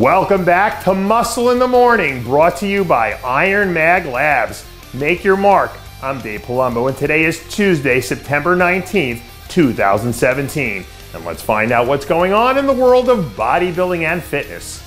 Welcome back to Muscle in the Morning, brought to you by Iron Mag Labs. Make your mark. I'm Dave Palumbo, and today is Tuesday, September 19th, 2017. And let's find out what's going on in the world of bodybuilding and fitness.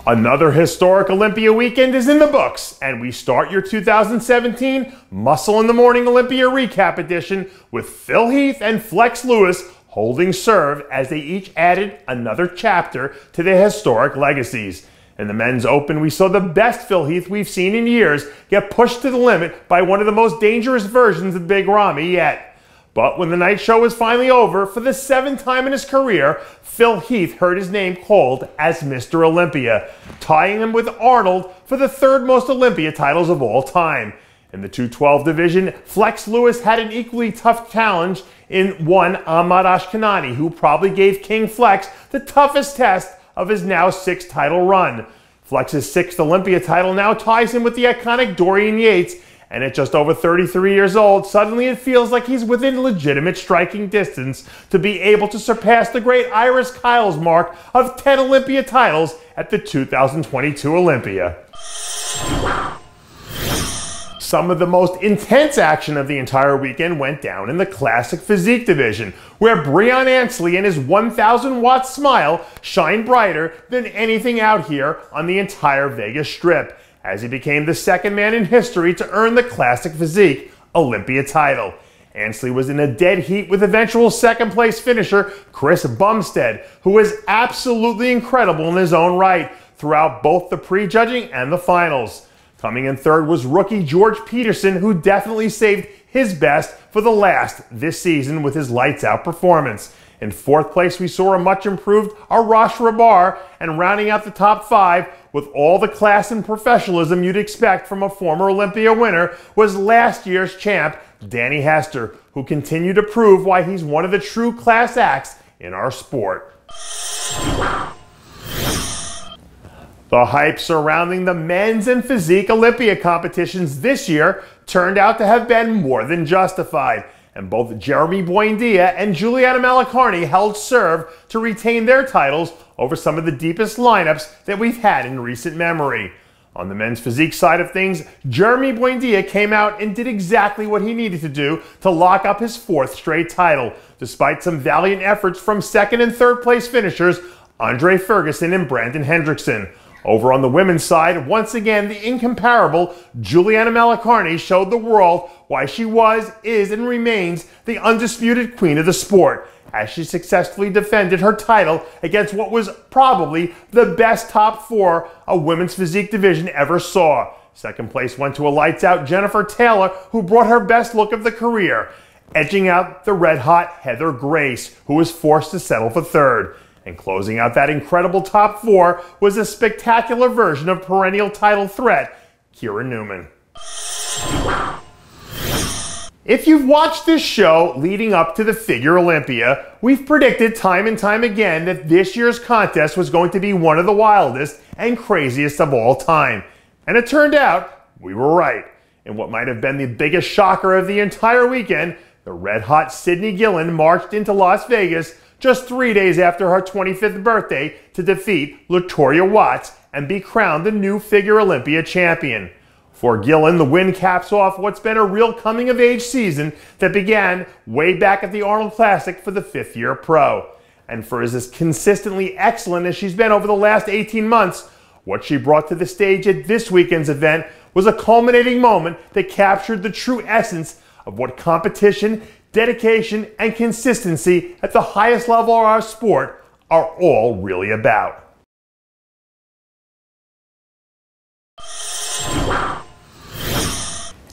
Another historic Olympia weekend is in the books, and we start your 2017 Muscle in the Morning Olympia Recap Edition with Phil Heath and Flex Lewis holding serve as they each added another chapter to their historic legacies. In the men's open, we saw the best Phil Heath we've seen in years get pushed to the limit by one of the most dangerous versions of Big Ramy yet. But when the night show was finally over, for the 7th time in his career, Phil Heath heard his name called as Mr. Olympia, tying him with Arnold for the 3rd most Olympia titles of all time. In the 212 division, Flex Lewis had an equally tough challenge in one Ahmad Ashkenani, who probably gave King Flex the toughest test of his now 6th title run. Flex's 6th Olympia title now ties him with the iconic Dorian Yates, and at just over 33 years old, suddenly it feels like he's within legitimate striking distance to be able to surpass the great Iris Kyle's mark of 10 Olympia titles at the 2022 Olympia. Some of the most intense action of the entire weekend went down in the classic physique division, where Breon Ansley and his 1,000-watt smile shined brighter than anything out here on the entire Vegas Strip, as he became the 2nd man in history to earn the classic physique Olympia title. Ansley was in a dead heat with eventual 2nd place finisher Chris Bumstead, who was absolutely incredible in his own right throughout both the prejudging and the finals. Coming in 3rd was rookie George Peterson, who definitely saved his best for the last this season with his lights-out performance. In 4th place, we saw a much-improved Arash Rabar, and rounding out the top 5 with all the class and professionalism you'd expect from a former Olympia winner was last year's champ, Danny Hester, who continued to prove why he's one of the true class acts in our sport. The hype surrounding the men's and physique Olympia competitions this year turned out to have been more than justified, and both Jeremy Buendia and Juliana Malacarni held serve to retain their titles over some of the deepest lineups that we've had in recent memory. On the men's physique side of things, Jeremy Buendia came out and did exactly what he needed to do to lock up his 4th straight title, despite some valiant efforts from 2nd and 3rd place finishers Andre Ferguson and Brandon Hendrickson. Over on the women's side, once again, the incomparable Juliana Malacarni showed the world why she was, is, and remains the undisputed queen of the sport, as she successfully defended her title against what was probably the best top 4 a women's physique division ever saw. 2nd place went to a lights-out Jennifer Taylor, who brought her best look of the career, edging out the red-hot Heather Grace, who was forced to settle for 3rd. And closing out that incredible top 4 was a spectacular version of perennial title threat, Kira Newman. If you've watched this show leading up to the Figure Olympia, we've predicted time and time again that this year's contest was going to be one of the wildest and craziest of all time. And it turned out we were right. In what might have been the biggest shocker of the entire weekend, the red-hot Sydney Gillen marched into Las Vegas just 3 days after her 25th birthday to defeat Latoya Watts and be crowned the new Figure Olympia champion. For Gillen, the win caps off what's been a real coming-of-age season that began way back at the Arnold Classic for the 5th-year pro. And for as consistently excellent as she's been over the last 18 months, what she brought to the stage at this weekend's event was a culminating moment that captured the true essence of what competition, dedication, and consistency at the highest level of our sport are all really about.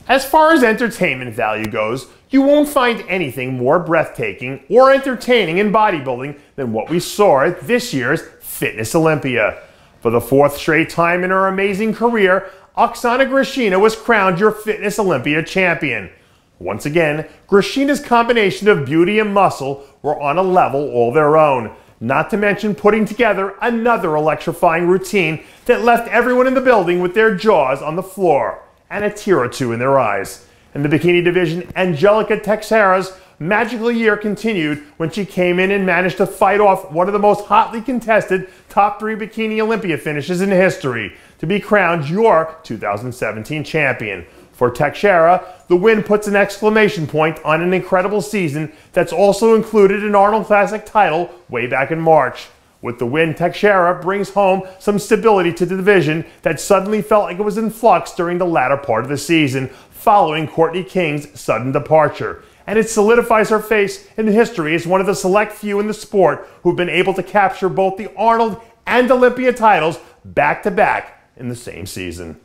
As far as entertainment value goes, you won't find anything more breathtaking or entertaining in bodybuilding than what we saw at this year's Fitness Olympia. For the 4th straight time in her amazing career, Oksana Grishina was crowned your Fitness Olympia champion. Once again, Grishina's combination of beauty and muscle were on a level all their own, not to mention putting together another electrifying routine that left everyone in the building with their jaws on the floor and a tear or two in their eyes. In the bikini division, Angelica Texeira's magical year continued when she came in and managed to fight off one of the most hotly contested top 3 bikini Olympia finishes in history to be crowned your 2017 champion. For Teixeira, the win puts an exclamation point on an incredible season that's also included an Arnold Classic title way back in March. With the win, Teixeira brings home some stability to the division that suddenly felt like it was in flux during the latter part of the season, following Courtney King's sudden departure. And it solidifies her face in history as one of the select few in the sport who've been able to capture both the Arnold and Olympia titles back-to-back in the same season.